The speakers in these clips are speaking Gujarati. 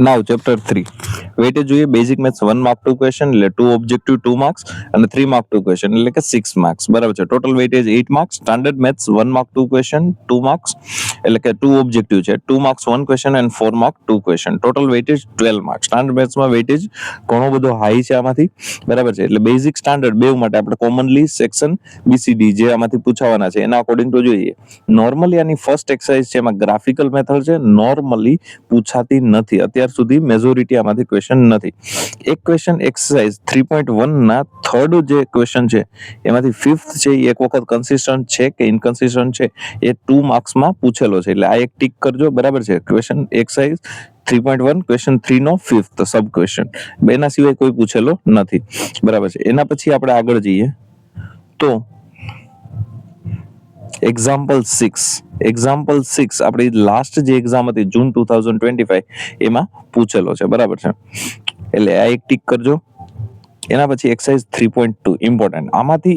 નાવ ચેપ્ટર 3 વેટેજ જોઈએ. બેઝિક મેથ્સ 1 માર્ક 2 ક્વેશ્ચન એટલે 2 ઓબ્જેક્ટિવ 2 માર્ક્સ અને 3 માર્ક 2 ક્વેશ્ચન એટલે કે 6 માર્ક્સ, બરાબર છે. Total weightage 8 marks. Standard maths 1 mark 2 question 2 marks એટલે કે 2 ઓબ્જેક્ટિવ છે, 2 marks 1 question and 4 mark 2 question. Total weightage 12 marks. Standard મેથ્સમાં વેટેજ ઘણો બધો હાઈ છે આમાંથી, બરાબર છે. એટલે બેઝિક સ્ટાન્ડર્ડ બેવ માટે આપણે કોમનલી સેક્શન બીસીડી જે આમાંથી પૂછાવાના છે એના અકોર્ડિંગ તો જોઈએ. નોર્મલી આની ફર્સ્ટ એક્સરસાઇઝ છે એમાં ગ્રાફિકલ મેથડ છે, નોર્મલી પૂછાતી નથી અત્યાર સુધી, મેજોરિટી આમાંથી ક્વેશ્ચન નથી. એક ક્વેશ્ચન એક્સરસાઇઝ 3.1 ના થર્ડ જે ક્વેશ્ચન છે એમાંથી ફિફ્થ છે એ એક વખત કન્સિસ્ટન્ટ છે કે ઇનકન્સિસ્ટન્ટ છે એ 2 માર્ક્સમાં પૂછેલો છે, એટલે આ એક ટીક કરજો, બરાબર છે. ક્વેશ્ચન એક્સરસાઇઝ 3.1 ક્વેશ્ચન 3 નો ફિફ્થ સબ ક્વેશ્ચન, બેના સિવાય કોઈ પૂછેલો નથી, બરાબર છે. એના પછી આપણે આગળ જઈએ તો એક્ઝામ્પલ 6 આપણી લાસ્ટ જે એક્ઝામ હતી જૂન 2025 એમાં પૂછેલો છે, બરાબર છે. એટલે આ એક ટીક કરજો. એના પછી એક્સરસાઇઝ 3.2 ઇમ્પોર્ટન્ટ, આમાંથી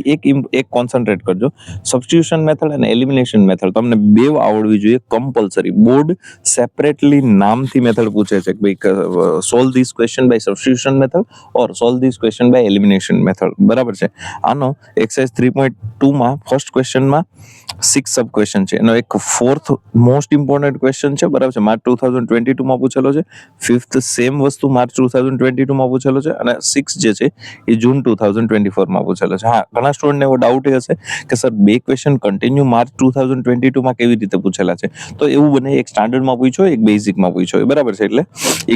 એક કોન્સન્ટ્રેટ કરજો. સબસ્ટિટ્યુશન મેથડ અને એલિમિનેશન મેથડ તમને બેવ આવડવી જોઈએ કમ્પલસરી. બોર્ડ સેપરેટલી નામથી મેથડ પૂછે છે કે ભાઈ solve this question by substitution method or solve this question by elimination method, બરાબર છે. આનો એક્સરસાઇઝ 3.2 માં ફર્સ્ટ ક્વેશ્ચનમાં 6 સબ ક્વેશ્ચન છે, એનો એક ફોર્થ મોસ્ટ ઇમ્પોર્ટન્ટ ક્વેશ્ચન છે, બરાબર છે. માર્ચ 2022 માં પૂછેલો છે. ફિફ્થ સેમ વસ્તુ માર્ચ 2022 માં પૂછેલો છે અને 6 જે છે એ જૂન 2024 માં પૂછેલો છે. હા, ઘણા સ્ટુડન્ટને એવો ડાઉટ હશે કે સર બે ક્વેશ્ચન કન્ટિન્યુ માર્ચ 2022 માં કેવી રીતે પૂછેલા છે, તો એવું બને એક સ્ટાન્ડર્ડમાં પૂછ્યો, એક બેઝિકમાં પૂછ્યો, બરાબર છે. એટલે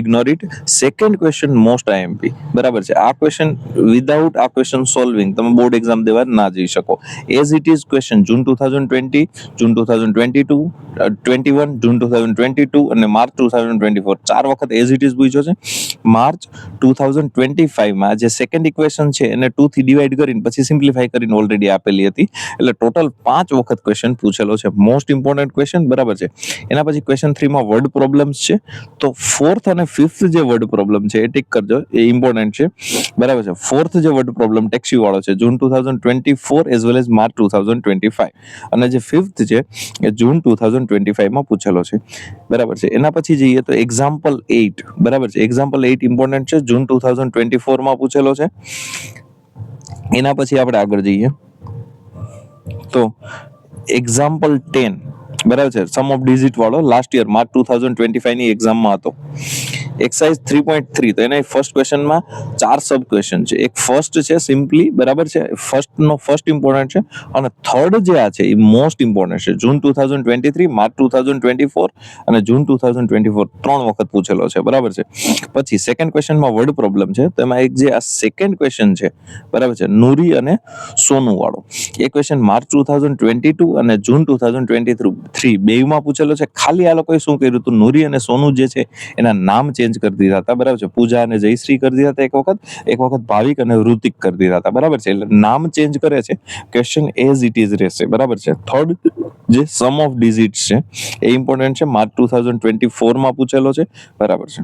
ignore it. Second question most IMP, બરાબર છે. આ ક્વેશ્ચન વિધાઉટ આ ક્વેશ્ચન સોલ્વિંગ તમે બોર્ડ એક્ઝામ દેવા ના જઈ શકો. એઝ ઇટ ઇઝ ક્વેશ્ચન જૂન 2020, જૂન 2022, 21, જૂન 2022 અને માર્ચ 2024 4 વખત એઝ ઇટ ઇઝ પૂછ્યો છે. માર્ચ 2025 માં જે સેકન્ડ ઇક્વેશન છે એને 2 થી ડિવાઈડ કરીને પછી સિમ્પ્લિફાઈ કરીને ઓલરેડી આપેલી હતી, એટલે ટોટલ 5 વખત ક્વેશ્ચન પૂછેલો છે. મોસ્ટ ઇમ્પોર્ટન્ટ ક્વેશ્ચન, બરાબર છે. એના પછી ક્વેશ્ચન 3 માં વર્ડ પ્રોબ્લેમ્સ છે, તો ફોર્થ અને ફિફ્થ જે વર્ડ પ્રોબ્લેમ છે એ ટીક કરજો, એ ઇમ્પોર્ટન્ટ છે, બરાબર છે. ફોર્થ જે વર્ડ પ્રોબ્લેમ ટેક્સી વાળો છે જૂન 2024 એઝ વેલ એઝ માર્ચ 2025 અને જે ફિફ્થ છે એ જૂન 2025 માં પૂછેલો છે, બરાબર છે. એના પછી જઈએ તો એક્ઝામ્પલ 8, બરાબર છે. એક્ઝામ્પલ 8 ઇમ્પોર્ટન્ટ છે, જૂન 2024 માં પૂછેલો છે. એના પછી આપણે આગળ જઈએ તો એક્ઝામ્પલ 10, બરાબર છે. સમ ઓફ ડિજિટ વાળો લાસ્ટ યર માર્ચ 2025 ની એક્ઝામમાં હતો. એક્સરસાઇઝ 3.3 તો એના ફર્સ્ટ ક્વેશ્ચનમાં 4 સબ ક્વેશ્ચન છે. એક ફર્સ્ટ છે સિમ્પલી, બરાબર છે. ફર્સ્ટ ઇમ્પોર્ટન્ટ છે અને થર્ડ જે આ છે એ મોસ્ટ ઇમ્પોર્ટન્ટ છે. જૂન 2023, માર્ચ 2024 અને જૂન 2024 3 વખત પૂછેલો છે, બરાબર છે. પછી સેકન્ડ ક્વેશ્ચનમાં વર્ડ પ્રોબ્લેમ છે, તો એમાં એક જે આ સેકન્ડ ક્વેશ્ચન છે, બરાબર છે, નૂરી અને સોનુ વાળો, એ ક્વેશ્ચન માર્ચ 2022 અને જૂન 2023 બેમાં પૂછેલો છે. ખાલી આ લોકોએ શું કર્યું હતું, નૂરી અને સોનુ જે છે એના નામ ચેન્જ કરી દીધા હતા, બરાબર છે. પૂજા અને જયશ્રી કરી દીધા હતા એક વખત ભાવિક અને ઋતિક કરી દીધા હતા, બરાબર છે. એટલે નામ ચેન્જ કરે છે, ક્વેશ્ચન એઝ ઇટ ઇઝ રહેશે, બરાબર છે. થર્ડ જે સમ ઓફ ડિજિટ્સ છે એ ઇમ્પોર્ટન્ટ છે, માર્ચ 2024 માં પૂછેલો છે, બરાબર છે.